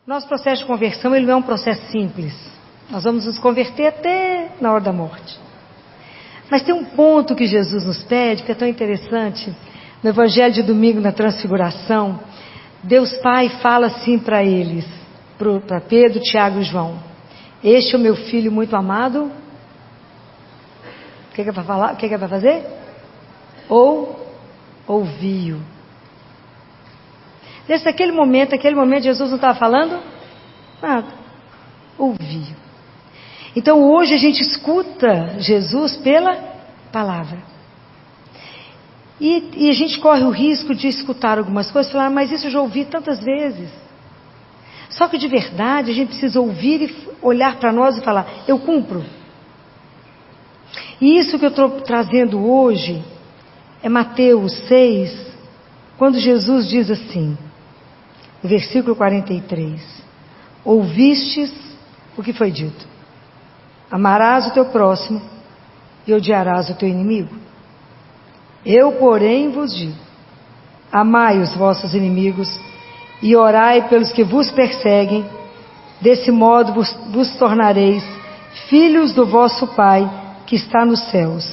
Nosso processo de conversão, ele não é um processo simples. Nós vamos nos converter até na hora da morte. Mas tem um ponto que Jesus nos pede, que é tão interessante. No Evangelho de domingo, na Transfiguração, Deus Pai fala assim para eles, para Pedro, Tiago e João: este é o meu filho muito amado. O que é para falar? O que é para fazer? Ouviu. Naquele momento, Jesus não estava falando nada. Ouviu. Então hoje a gente escuta Jesus pela palavra. E a gente corre o risco de escutar algumas coisas e falar: mas isso eu já ouvi tantas vezes. Só que de verdade a gente precisa ouvir e olhar para nós e falar: eu cumpro. E isso que eu estou trazendo hoje é Mateus 6, quando Jesus diz assim, no versículo 43: ouvistes o que foi dito: amarás o teu próximo e odiarás o teu inimigo. Eu, porém, vos digo: amai os vossos inimigos e orai pelos que vos perseguem. Desse modo vos tornareis filhos do vosso Pai que está nos céus,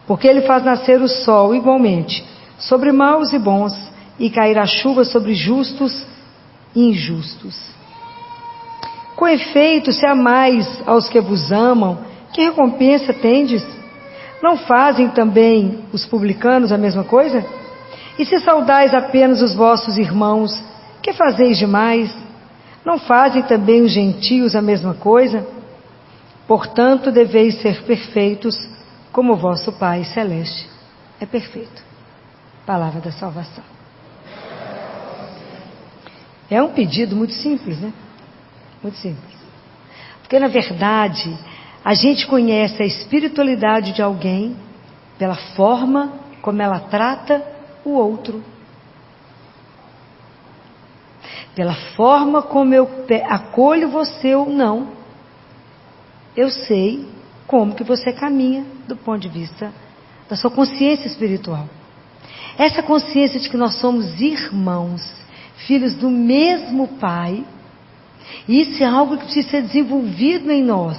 porque Ele faz nascer o sol igualmente sobre maus e bons, e cair a chuva sobre justos e injustos. Com efeito, se amais aos que vos amam, que recompensa tendes? Não fazem também os publicanos a mesma coisa? E se saudais apenas os vossos irmãos, que fazeis demais? Não fazem também os gentios a mesma coisa? Portanto, deveis ser perfeitos, como o vosso Pai Celeste é perfeito. Palavra da salvação. É um pedido muito simples, né? Muito simples. Porque, na verdade, a gente conhece a espiritualidade de alguém pela forma como ela trata o outro. Pela forma como eu acolho você ou não, eu sei como que você caminha do ponto de vista da sua consciência espiritual. Essa consciência de que nós somos irmãos, filhos do mesmo Pai, isso é algo que precisa ser desenvolvido em nós.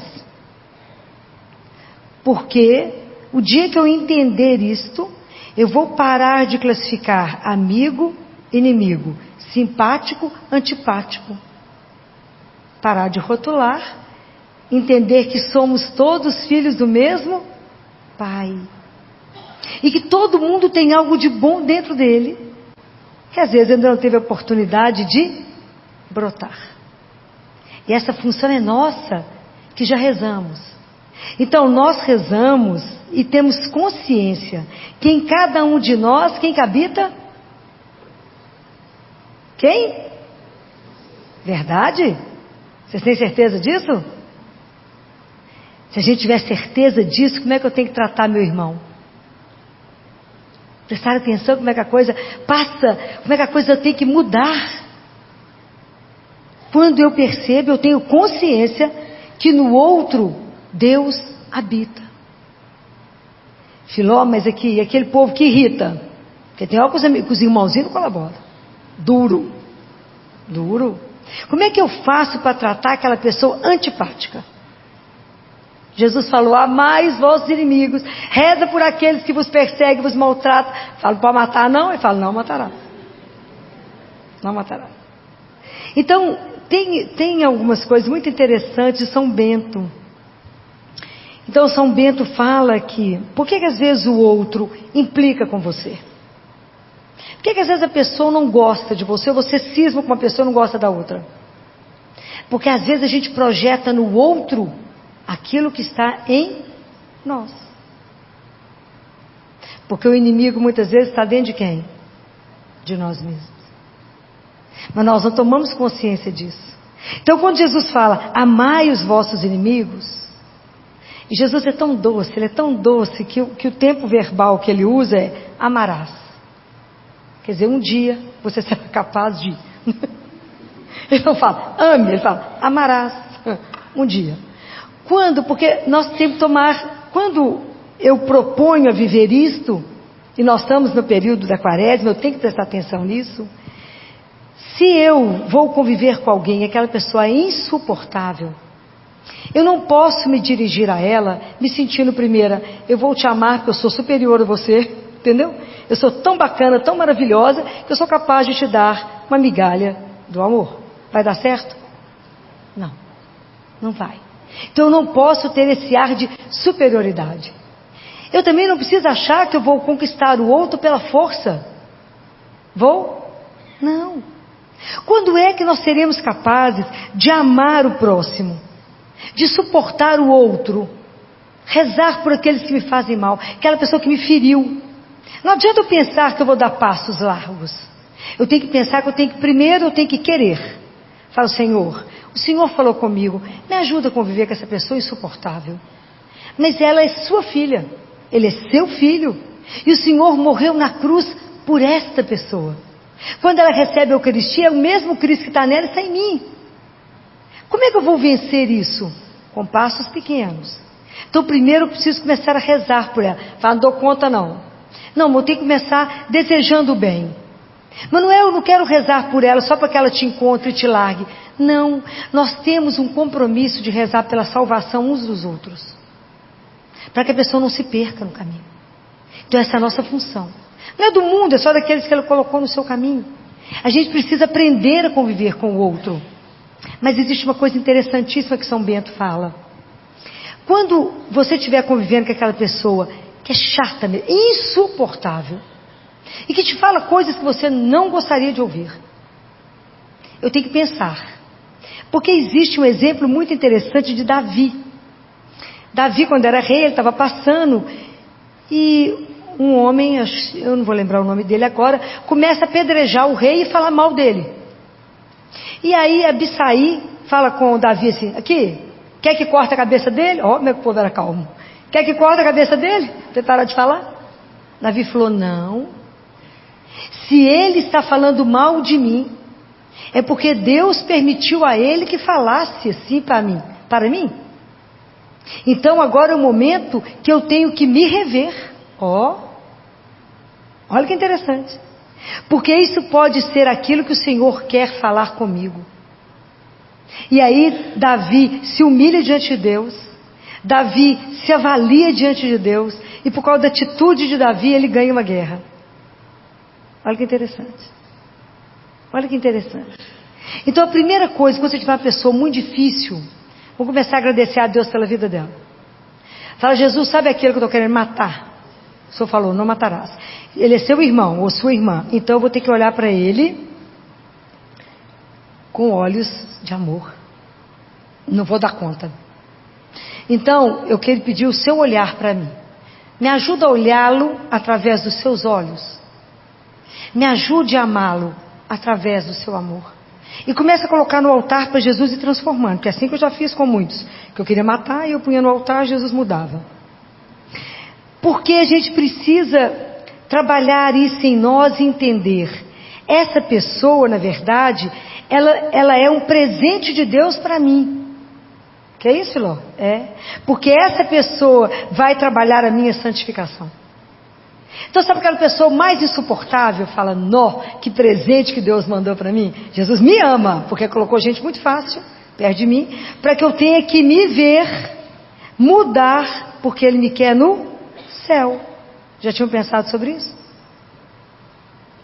Porque o dia que eu entender isto, eu vou parar de classificar amigo, inimigo, simpático, antipático. Parar de rotular, entender que somos todos filhos do mesmo Pai. E que todo mundo tem algo de bom dentro dele, que às vezes ainda não teve a oportunidade de brotar. E essa função é nossa, que já rezamos. Então nós rezamos e temos consciência que em cada um de nós, quem que habita? Quem? Verdade? Vocês têm certeza disso? Se a gente tiver certeza disso, como é que eu tenho que tratar meu irmão? Prestar atenção como é que a coisa passa, como é que a coisa tem que mudar. Quando eu percebo, eu tenho consciência que no outro Deus habita. Filó, mas aqui, aquele povo que irrita, porque tem algo que os irmãozinhos não colaboram. Duro. Como é que eu faço para tratar aquela pessoa antipática? Jesus falou: amai os vossos inimigos, reza por aqueles que vos perseguem, vos maltratam. Falo: para matar não? Ele fala: não matará. Não matará. Então, tem algumas coisas muito interessantes de São Bento. Então, São Bento fala que, por que às vezes o outro implica com você? Por que às vezes a pessoa não gosta de você, ou você cisma com uma pessoa e não gosta da outra? Porque às vezes a gente projeta no outro aquilo que está em nós. Porque o inimigo muitas vezes está dentro de quem? De nós mesmos. Mas nós não tomamos consciência disso. Então quando Jesus fala: amai os vossos inimigos, e Jesus é tão doce, ele é tão doce que o tempo verbal que ele usa é amarás. Quer dizer, um dia você será capaz de ele não fala ame, ele fala amarás um dia. Quando? Porque nós temos que tomar, quando eu proponho a viver isto, e nós estamos no período da quaresma, eu tenho que prestar atenção nisso. Se eu vou conviver com alguém e aquela pessoa é insuportável, eu não posso me dirigir a ela me sentindo primeira, eu vou te amar porque eu sou superior a você, entendeu? Eu sou tão bacana, tão maravilhosa, que eu sou capaz de te dar uma migalha do amor. Vai dar certo? Não, não vai. Então eu não posso ter esse ar de superioridade. Eu também não preciso achar que eu vou conquistar o outro pela força. Vou? Não. Quando é que nós seremos capazes de amar o próximo, de suportar o outro, rezar por aqueles que me fazem mal, aquela pessoa que me feriu? Não adianta eu pensar que eu vou dar passos largos. Eu tenho que pensar que primeiro eu tenho que querer. Falo, Senhor, o Senhor falou comigo, me ajuda a conviver com essa pessoa insuportável. Mas ela é sua filha, ele é seu filho, e o Senhor morreu na cruz por esta pessoa. Quando ela recebe a Eucaristia, é o mesmo Cristo que está nela e está em mim. Como é que eu vou vencer isso? Com passos pequenos. Então primeiro eu preciso começar a rezar por ela. Fala, não dou conta não. Não, eu tenho que começar desejando o bem. Mas não é, eu não quero rezar por ela só para que ela te encontre e te largue. Não, nós temos um compromisso de rezar pela salvação uns dos outros. Para que a pessoa não se perca no caminho. Então essa é a nossa função. Não é do mundo, é só daqueles que Ele colocou no seu caminho. A gente precisa aprender a conviver com o outro. Mas existe uma coisa interessantíssima que São Bento fala. Quando você estiver convivendo com aquela pessoa que é chata, insuportável, e que te fala coisas que você não gostaria de ouvir, eu tenho que pensar. Porque existe um exemplo muito interessante de Davi. Davi, quando era rei, ele estava passando e um homem, eu não vou lembrar o nome dele agora, começa a apedrejar o rei e falar mal dele. E aí Abissai fala com o Davi assim, aqui, quer que corte a cabeça dele? Ó, meu povo era calmo. Quer que corte a cabeça dele? Você parar de falar? Davi falou, não. Se ele está falando mal de mim, é porque Deus permitiu a ele que falasse assim para mim. Então agora é o momento que eu tenho que me rever. Olha que interessante. Porque isso pode ser aquilo que o Senhor quer falar comigo. E aí Davi se humilha diante de Deus. Davi se avalia diante de Deus. E por causa da atitude de Davi, ele ganha uma guerra. Olha que interessante. Olha que interessante. Então a primeira coisa, quando você tiver uma pessoa muito difícil, vamos começar a agradecer a Deus pela vida dela. Fala, Jesus, sabe aquele que eu estou querendo matar? O Senhor falou, não matarás. Ele é seu irmão ou sua irmã. Então eu vou ter que olhar para ele com olhos de amor. Não vou dar conta. Então eu quero pedir o seu olhar para mim. Me ajuda a olhá-lo através dos seus olhos. Me ajude a amá-lo através do seu amor. E começa a colocar no altar para Jesus ir transformando. Porque é assim que eu já fiz com muitos. Que eu queria matar e eu punha no altar, Jesus mudava. Porque a gente precisa trabalhar isso em nós e entender. Essa pessoa, na verdade, ela é um presente de Deus para mim. Que é isso, Filó? É. Porque essa pessoa vai trabalhar a minha santificação. Então sabe aquela pessoa mais insuportável? Fala, nó, que presente que Deus mandou para mim. Jesus me ama, porque colocou gente muito fácil perto de mim, para que eu tenha que me ver, mudar, porque Ele me quer no céu. Já tinham pensado sobre isso?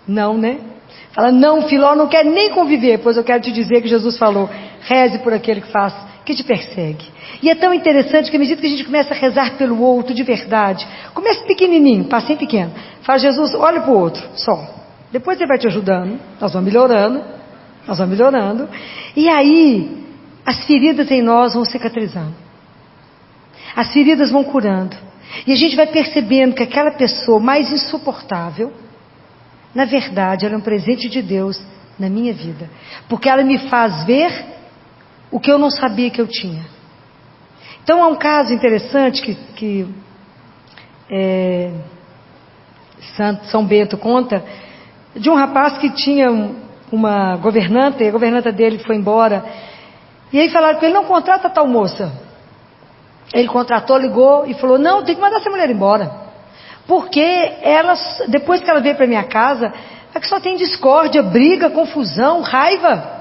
Não, né? Fala, não, Filó, não quer nem conviver, pois eu quero te dizer que Jesus falou, reze por aquele que te persegue. E é tão interessante que à medida que a gente começa a rezar pelo outro de verdade, começa pequenininho, passinho pequeno, fala, Jesus, olha para o outro, só. Depois Ele vai te ajudando, nós vamos melhorando, e aí as feridas em nós vão cicatrizando. As feridas vão curando. E a gente vai percebendo que aquela pessoa mais insuportável, na verdade, ela é um presente de Deus na minha vida. Porque ela me faz ver o que eu não sabia que eu tinha. Então há um caso interessante que São Bento conta, de um rapaz que tinha uma governanta, e a governanta dele foi embora. E aí falaram com ele, não contrata tal moça. Ele contratou, ligou e falou, não, tem que mandar essa mulher embora. Porque ela, depois que ela veio para minha casa, Aqui só tem discórdia, briga, confusão, raiva.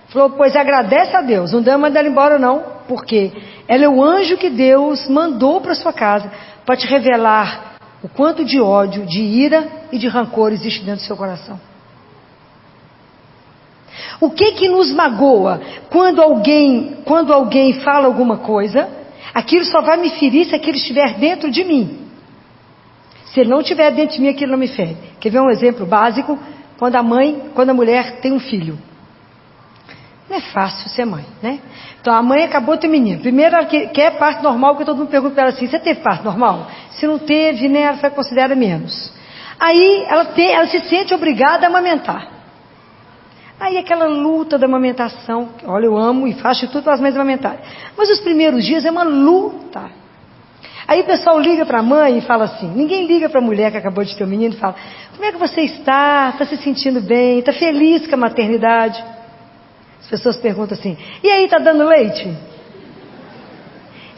Falou, pois agradece a Deus, não dá mandar ela embora não, porque ela é o anjo que Deus mandou para sua casa para te revelar o quanto de ódio, de ira e de rancor existe dentro do seu coração. O que nos magoa? Quando alguém fala alguma coisa, aquilo só vai me ferir se aquilo estiver dentro de mim. Se ele não estiver dentro de mim, aquilo não me fere. Quer ver um exemplo básico? Quando a mulher tem um filho. Não é fácil ser mãe, né? Então a mãe acabou de ter menino. Primeiro ela quer parto normal, porque todo mundo pergunta para ela assim, você teve parto normal? Se não teve, né, ela considera menos. Aí ela se sente obrigada a amamentar. Aí aquela luta da amamentação, olha, eu amo e faço tudo para as mães amamentarem. Mas os primeiros dias é uma luta. Aí o pessoal liga para a mãe e fala assim, ninguém liga para a mulher que acabou de ter um menino e fala, como é que você está? Está se sentindo bem? Está feliz com a maternidade? As pessoas perguntam assim, e aí, está dando leite?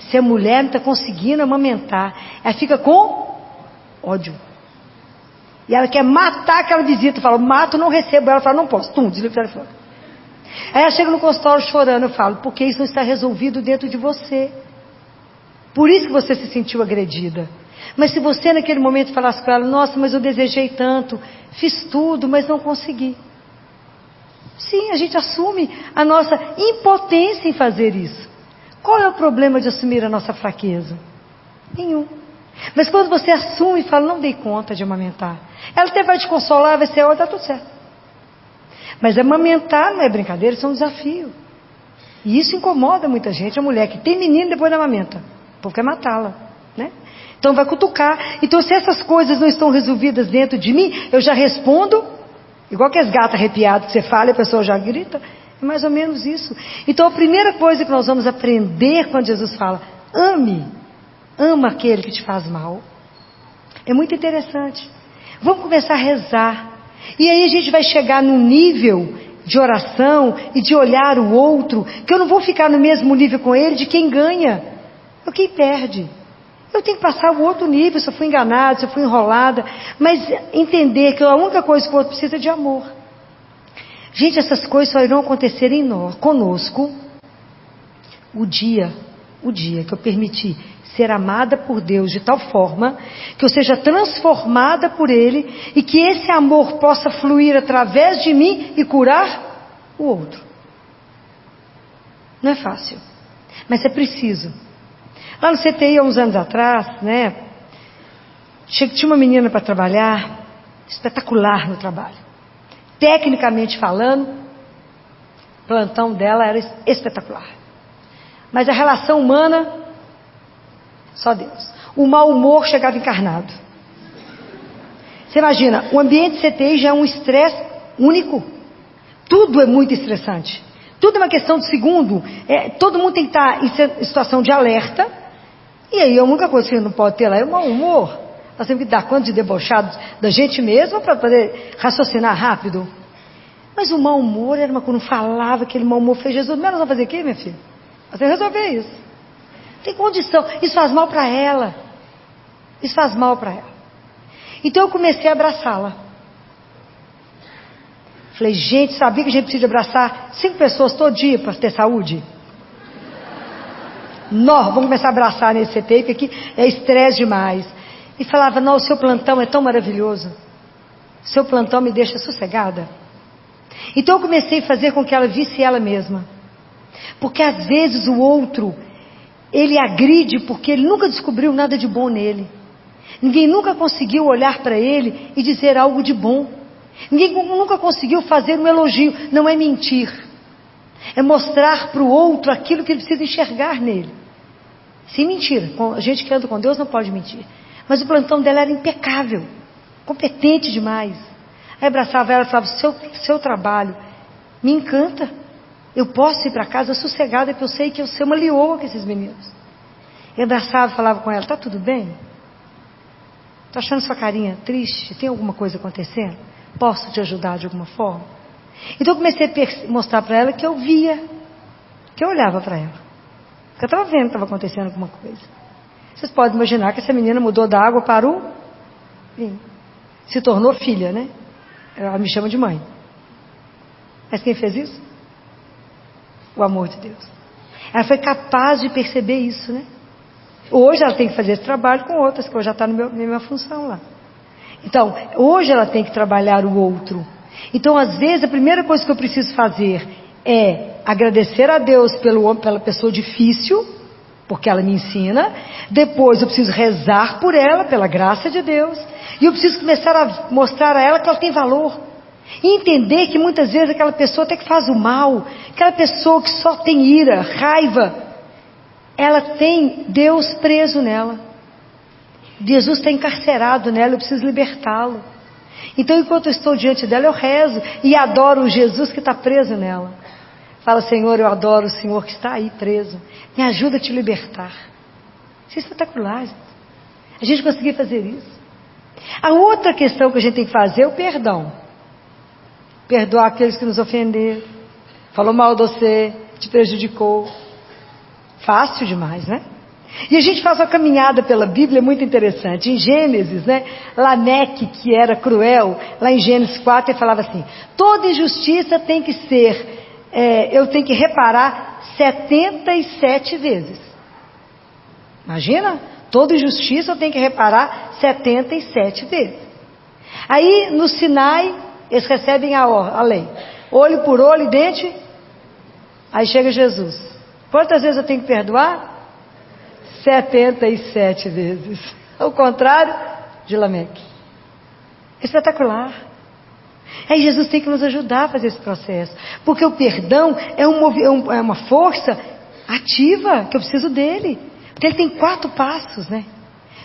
Se a mulher não está conseguindo amamentar, ela fica com ódio. E ela quer matar aquela visita. Fala, mato, não recebo. Ela fala, não posso. Desliga o telefone. Aí ela chega no consultório chorando. Eu falo, porque isso não está resolvido dentro de você. Por isso que você se sentiu agredida. Mas se você naquele momento falasse com ela, nossa, mas eu desejei tanto, fiz tudo, mas não consegui. Sim, a gente assume a nossa impotência em fazer isso. Qual é o problema de assumir a nossa fraqueza? Nenhum. Mas quando você assume e fala, não dei conta de amamentar. Ela até vai te consolar, vai ser, ó, tá tudo certo. Mas amamentar não é brincadeira, isso é um desafio. E isso incomoda muita gente, a mulher que tem menino depois da amamenta. O povo quer matá-la, né? Então vai cutucar. Então se essas coisas não estão resolvidas dentro de mim, eu já respondo, igual que as gatas arrepiadas que você fala e a pessoa já grita. É mais ou menos isso. Então a primeira coisa que nós vamos aprender quando Jesus fala, ama aquele que te faz mal. É muito interessante. Vamos começar a rezar. E aí a gente vai chegar num nível de oração e de olhar o outro, que eu não vou ficar no mesmo nível com ele de quem ganha. É quem perde. Eu tenho que passar o outro nível, se eu fui enganada, se eu fui enrolada. Mas entender que a única coisa que o outro precisa é de amor. Gente, essas coisas só irão acontecer em nós, conosco, o dia que eu permitir ser amada por Deus de tal forma que eu seja transformada por Ele e que esse amor possa fluir através de mim e curar o outro. Não é fácil, mas é preciso. Lá no CTI, há uns anos atrás, né, tinha uma menina para trabalhar, espetacular no trabalho. Tecnicamente falando, o plantão dela era espetacular. Mas a relação humana, só Deus. O mau humor chegava encarnado. Você imagina, o ambiente CTI já é um estresse único. Tudo é muito estressante. Tudo é uma questão de segundo. Todo mundo tem que estar em situação de alerta. E aí a única coisa que não pode ter lá é o mau humor. Nós temos que dar conta de debochados da gente mesma para poder raciocinar rápido. Mas o mau humor era uma coisa, não falava, aquele mau humor fez Jesus. Mas nós vamos fazer o quê, minha filha? Nós temos que resolver isso. Tem condição. Isso faz mal para ela. Isso faz mal para ela. Então eu comecei a abraçá-la. Falei, gente, sabia que a gente precisa abraçar 5 pessoas todo dia para ter saúde? Nós vamos começar a abraçar nesse CT, porque aqui é estresse demais. E falava, não, o seu plantão é tão maravilhoso. O seu plantão me deixa sossegada. Então eu comecei a fazer com que ela visse ela mesma. Porque às vezes o outro, ele agride porque ele nunca descobriu nada de bom nele. Ninguém nunca conseguiu olhar para ele e dizer algo de bom. Ninguém nunca conseguiu fazer um elogio. Não é mentir. É mostrar para o outro aquilo que ele precisa enxergar nele. Sem mentira. A gente que anda com Deus não pode mentir. Mas o plantão dela era impecável. Competente demais. Aí abraçava ela e falava, seu trabalho me encanta. Eu posso ir para casa sossegada, porque eu sei que eu sou uma leoa com esses meninos. Eu abraçava e falava com ela, tá tudo bem? Tô achando sua carinha triste? Tem alguma coisa acontecendo? Posso te ajudar de alguma forma? Então eu comecei a mostrar para ela que eu via, que eu olhava para ela. Porque eu estava vendo que estava acontecendo alguma coisa. Vocês podem imaginar que essa menina mudou da água para o vinho. Se tornou filha, né? Ela me chama de mãe. Mas quem fez isso? O amor de Deus. Ela foi capaz de perceber isso, né? Hoje ela tem que fazer esse trabalho com outras, que hoje já está na minha função lá. Então, hoje ela tem que trabalhar o outro. Então, às vezes, a primeira coisa que eu preciso fazer é agradecer a Deus pela pessoa difícil, porque ela me ensina. Depois eu preciso rezar por ela, pela graça de Deus. E eu preciso começar a mostrar a ela que ela tem valor. E entender que muitas vezes aquela pessoa até que faz o mal, aquela pessoa que só tem ira, raiva, ela tem Deus preso nela. Jesus está encarcerado nela, eu preciso libertá-lo. Então, enquanto eu estou diante dela, eu rezo e adoro o Jesus que está preso nela. Fala: Senhor, eu adoro o Senhor que está aí preso. Me ajuda a te libertar. Isso é espetacular, gente. A gente conseguir fazer isso. A outra questão que a gente tem que fazer é o perdão. Perdoar aqueles que nos ofenderam, falou mal de você, te prejudicou. Fácil demais, né? E a gente faz uma caminhada pela Bíblia muito interessante. Em Gênesis, né? Lameque, que era cruel, lá em Gênesis 4, ele falava assim: toda injustiça tem que ser, eu tenho que reparar 77 vezes. Imagina? Toda injustiça eu tenho que reparar 77 vezes. Aí, no Sinai, eles recebem a lei. Olho por olho, dente. Aí chega Jesus. Quantas vezes eu tenho que perdoar? 77 vezes. Ao contrário de Lameque. Espetacular. Aí Jesus tem que nos ajudar a fazer esse processo. Porque o perdão é uma força ativa, que eu preciso dele. Porque ele tem 4 passos, né?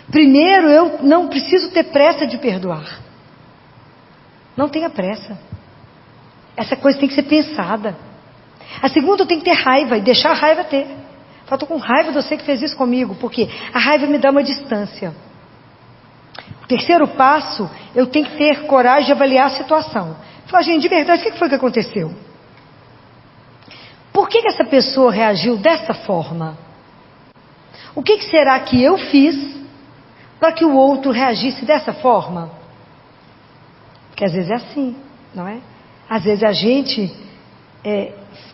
Primeiro, eu não preciso ter pressa de perdoar. Não tenha pressa. Essa coisa tem que ser pensada. A segunda, eu tenho que ter raiva e deixar a raiva ter. Eu estou com raiva de você que fez isso comigo, porque a raiva me dá uma distância. O terceiro passo, eu tenho que ter coragem de avaliar a situação. Falar: gente, de verdade, o que foi que aconteceu? Por que essa pessoa reagiu dessa forma? O que será que eu fiz para que o outro reagisse dessa forma? Porque às vezes é assim, não é? Às vezes a gente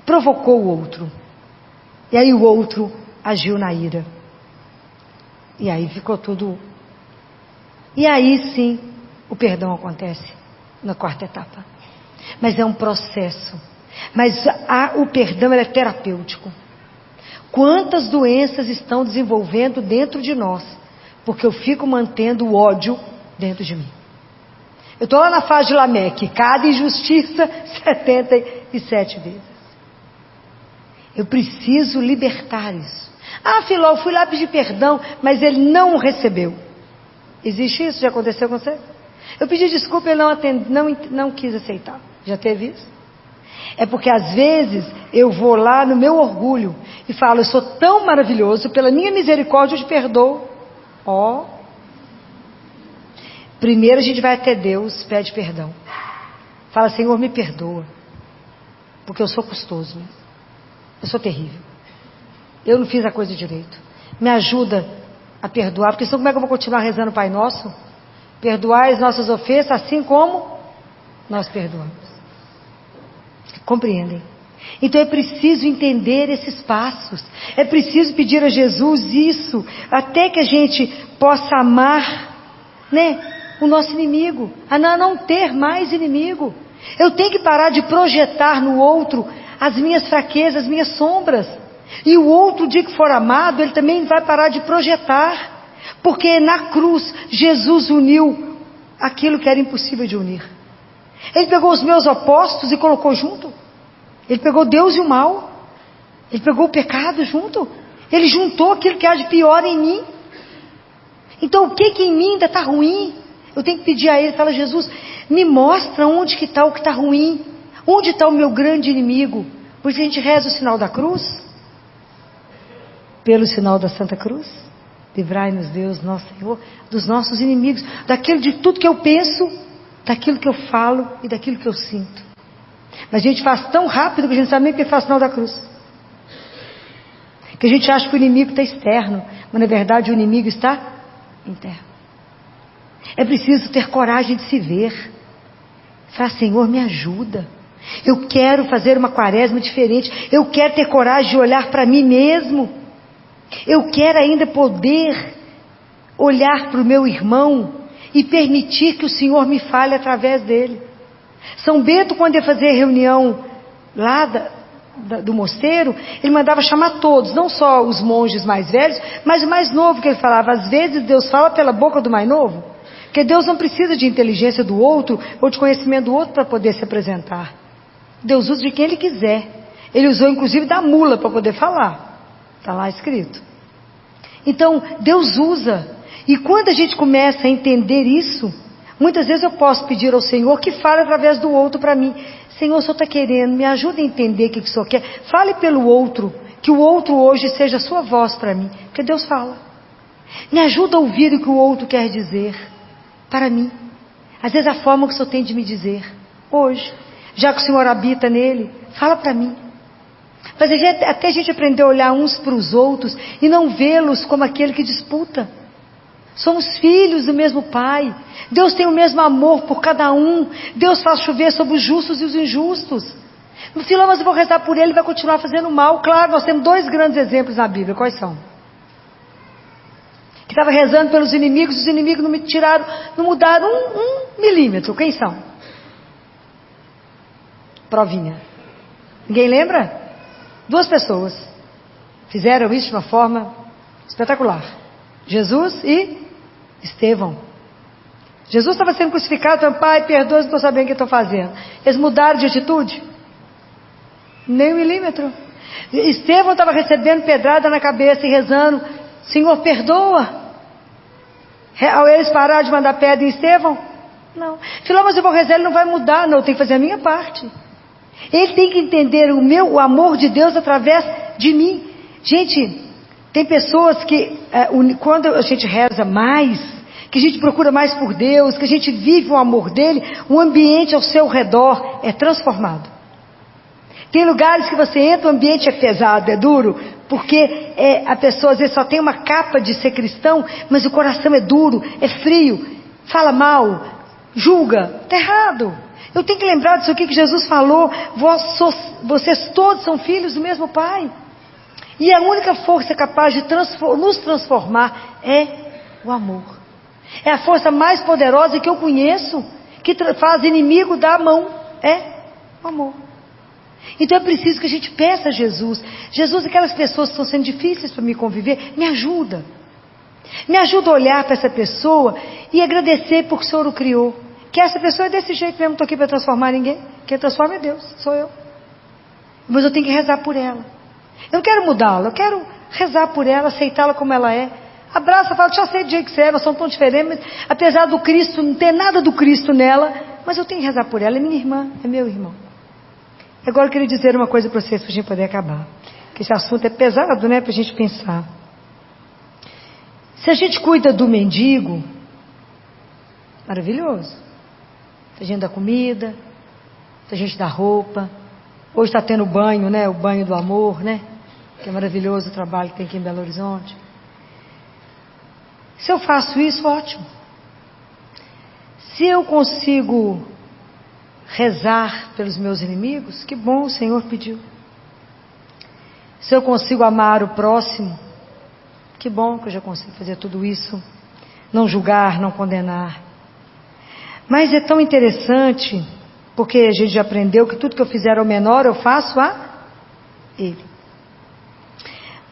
provocou o outro. E aí o outro agiu na ira. E aí ficou tudo... E aí sim, o perdão acontece na 4ª etapa. Mas é um processo. Mas o perdão é terapêutico. Quantas doenças estão desenvolvendo dentro de nós? Porque eu fico mantendo o ódio dentro de mim. Eu estou lá na fase de Lameque. Cada injustiça 77 vezes. Eu preciso libertar isso. Ah, Filó, eu fui lá pedir perdão, mas ele não recebeu. Existe isso? Já aconteceu com você? Eu pedi desculpa e ele não quis aceitar. Já teve isso? É porque às vezes eu vou lá no meu orgulho e falo: eu sou tão maravilhoso, pela minha misericórdia eu te perdoo. Primeiro a gente vai até Deus, pede perdão. Fala: Senhor, me perdoa. Porque eu sou custoso mesmo. Eu sou terrível. Eu não fiz a coisa direito. Me ajuda a perdoar, porque senão como é que eu vou continuar rezando o Pai Nosso? Perdoai as nossas ofensas assim como nós perdoamos. Compreendem? Então é preciso entender esses passos. É preciso pedir a Jesus isso, até que a gente possa amar, né, o nosso inimigo, a não ter mais inimigo. Eu tenho que parar de projetar no outro as minhas fraquezas, as minhas sombras. E o outro, o dia que for amado, ele também vai parar de projetar. Porque na cruz, Jesus uniu aquilo que era impossível de unir. Ele pegou os meus opostos e colocou junto. Ele pegou Deus e o mal. Ele pegou o pecado junto. Ele juntou aquilo que há de pior em mim. Então o que em mim ainda está ruim? Eu tenho que pedir a Ele, fala: Jesus, me mostra onde que está o que está ruim. Onde está o meu grande inimigo? Por isso a gente reza o sinal da cruz. Pelo sinal da Santa Cruz. Livrai-nos, Deus, nosso Senhor, dos nossos inimigos. Daquilo de tudo que eu penso, daquilo que eu falo e daquilo que eu sinto. Mas a gente faz tão rápido que a gente sabe nem que faz o sinal da cruz. Que a gente acha que o inimigo está externo. Mas na verdade o inimigo está interno. É preciso ter coragem de se ver. Fala, Senhor, me ajuda. Eu quero fazer uma quaresma diferente. Eu quero ter coragem de olhar para mim mesmo. Eu quero ainda poder olhar para o meu irmão e permitir que o Senhor me fale através dele. São Bento, quando ia fazer reunião lá do mosteiro, ele mandava chamar todos, não só os monges mais velhos, mas o mais novo, que ele falava, às vezes Deus fala pela boca do mais novo, porque Deus não precisa de inteligência do outro, ou de conhecimento do outro para poder se apresentar. Deus usa de quem Ele quiser. Ele usou inclusive da mula para poder falar, está lá escrito. Então Deus usa, e quando a gente começa a entender isso, muitas vezes eu posso pedir ao Senhor que fale através do outro para mim. Senhor, o Senhor está querendo, me ajuda a entender o que o Senhor quer. Fale pelo outro, que o outro hoje seja a sua voz para mim, porque Deus fala. Me ajuda a ouvir o que o outro quer dizer para mim. Às vezes a forma que o Senhor tem de me dizer, hoje, já que o Senhor habita nele, fala para mim. Mas até a gente aprender a olhar uns para os outros e não vê-los como aquele que disputa. Somos filhos do mesmo Pai. Deus tem o mesmo amor por cada um. Deus faz chover sobre os justos e os injustos. No final, mas eu vou rezar por ele, vai continuar fazendo mal. Claro, nós temos 2 grandes exemplos na Bíblia. Quais são? Que estava rezando pelos inimigos, os inimigos não me tiraram, não mudaram um milímetro. Quem são? Provinha. Ninguém lembra? 2 pessoas fizeram isso de uma forma espetacular. Jesus e Estevão. Jesus estava sendo crucificado, falando, Pai, perdoa, não estou sabendo o que estou fazendo. Eles mudaram de atitude? Nem 1 milímetro. Estevão estava recebendo pedrada na cabeça e rezando, Senhor, perdoa. Ao eles pararam de mandar pedra em Estevão? Não. Falou, mas eu vou rezar, ele não vai mudar. Não, eu tenho que fazer a minha parte. Ele tem que entender o amor de Deus através de mim. Gente, tem pessoas que, quando a gente reza mais, que a gente procura mais por Deus, que a gente vive o amor dele, o ambiente ao seu redor é transformado. Tem lugares que você entra, o ambiente é pesado, é duro, porque a pessoa às vezes só tem uma capa de ser cristão, mas o coração é duro, é frio, fala mal, julga, está errado. Eu tenho que lembrar disso aqui que Jesus falou, vocês todos são filhos do mesmo Pai. E a única força capaz de nos transformar é o amor. É a força mais poderosa que eu conheço, que faz inimigo dar a mão. É o amor. Então é preciso que a gente peça a Jesus. Jesus, aquelas pessoas que estão sendo difíceis para me conviver, me ajuda. Me ajuda a olhar para essa pessoa e agradecer porque o Senhor o criou. Que essa pessoa é desse jeito mesmo, não estou aqui para transformar ninguém. Quem transforma é Deus, sou eu. Mas eu tenho que rezar por ela. Eu não quero mudá-la, eu quero rezar por ela, aceitá-la como ela é. Abraça, fala, te aceito do jeito que você é, nós somos tão diferentes, mas apesar do Cristo, não ter nada do Cristo nela, mas eu tenho que rezar por ela, é minha irmã, é meu irmão. Agora eu queria dizer uma coisa para vocês, para a gente poder acabar. Que esse assunto é pesado, né, para a gente pensar. Se a gente cuida do mendigo, maravilhoso. Se a gente dá comida, se a gente dá roupa. Hoje está tendo banho, né? O banho do amor, né? Que é maravilhoso o trabalho que tem aqui em Belo Horizonte. Se eu faço isso, ótimo. Se eu consigo rezar pelos meus inimigos, que bom, o Senhor pediu. Se eu consigo amar o próximo, que bom que eu já consigo fazer tudo isso. Não julgar, não condenar. Mas é tão interessante, porque a gente já aprendeu que tudo que eu fizer ao menor, eu faço a ele.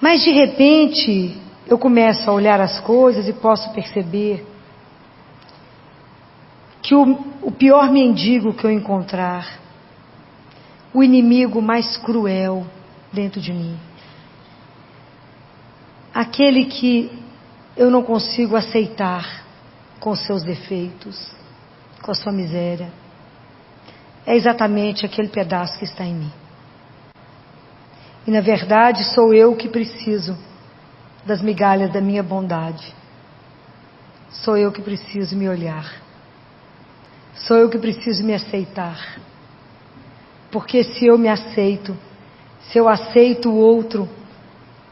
Mas de repente, eu começo a olhar as coisas e posso perceber que o pior mendigo que eu encontrar, o inimigo mais cruel dentro de mim, aquele que eu não consigo aceitar com seus defeitos, com a sua miséria, é exatamente aquele pedaço que está em mim. E na verdade sou eu que preciso das migalhas da minha bondade. Sou eu que preciso me olhar. Sou eu que preciso me aceitar. Porque se eu me aceito, se eu aceito o outro,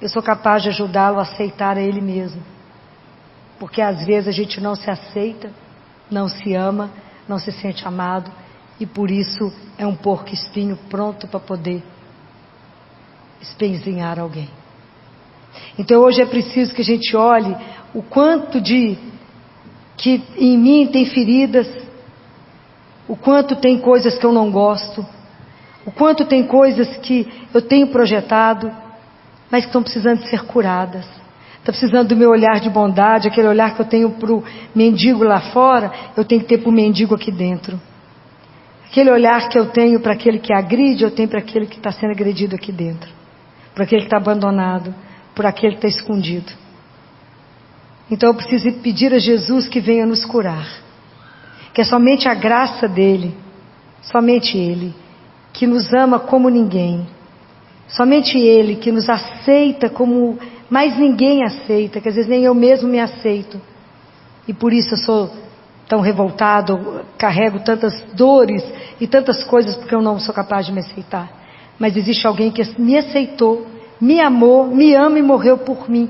eu sou capaz de ajudá-lo a aceitar a ele mesmo. Porque às vezes a gente não se aceita, não se ama, não se sente amado e por isso é um porco-espinho pronto para poder espezinhar alguém. Então hoje é preciso que a gente olhe o quanto que em mim tem feridas, o quanto tem coisas que eu não gosto, o quanto tem coisas que eu tenho projetado, mas que estão precisando de ser curadas. Está precisando do meu olhar de bondade, aquele olhar que eu tenho para o mendigo lá fora, eu tenho que ter para o mendigo aqui dentro. Aquele olhar que eu tenho para aquele que agride, eu tenho para aquele que está sendo agredido aqui dentro. Para aquele que está abandonado, por aquele que está escondido. Então eu preciso pedir a Jesus que venha nos curar. Que é somente a graça dele, somente ele, que nos ama como ninguém. Somente ele que nos aceita como mais ninguém aceita, que às vezes nem eu mesmo me aceito. E por isso eu sou tão revoltado, carrego tantas dores e tantas coisas porque eu não sou capaz de me aceitar. Mas existe alguém que me aceitou, me amou, me ama e morreu por mim,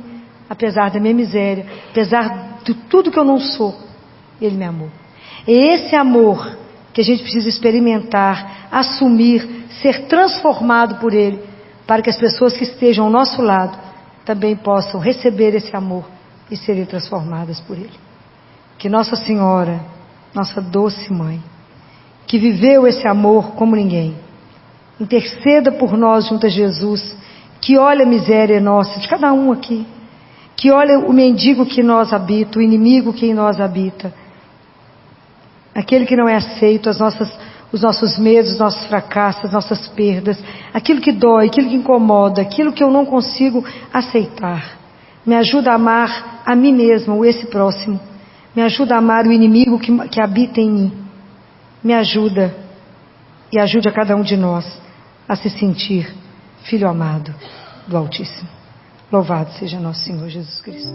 apesar da minha miséria, apesar de tudo que eu não sou, ele me amou. É esse amor que a gente precisa experimentar, assumir, ser transformado por ele, para que as pessoas que estejam ao nosso lado também possam receber esse amor e serem transformadas por ele. Que Nossa Senhora, nossa doce mãe, que viveu esse amor como ninguém, interceda por nós junto a Jesus, que olha a miséria nossa, de cada um aqui, que olha o mendigo que em nós habita, o inimigo que em nós habita, aquele que não é aceito, os nossos medos, os nossos fracassos, as nossas perdas, aquilo que dói, aquilo que incomoda, aquilo que eu não consigo aceitar. Me ajuda a amar a mim mesmo, esse próximo. Me ajuda a amar o inimigo que habita em mim. Me ajuda e ajude a cada um de nós a se sentir filho amado do Altíssimo. Louvado seja nosso Senhor Jesus Cristo.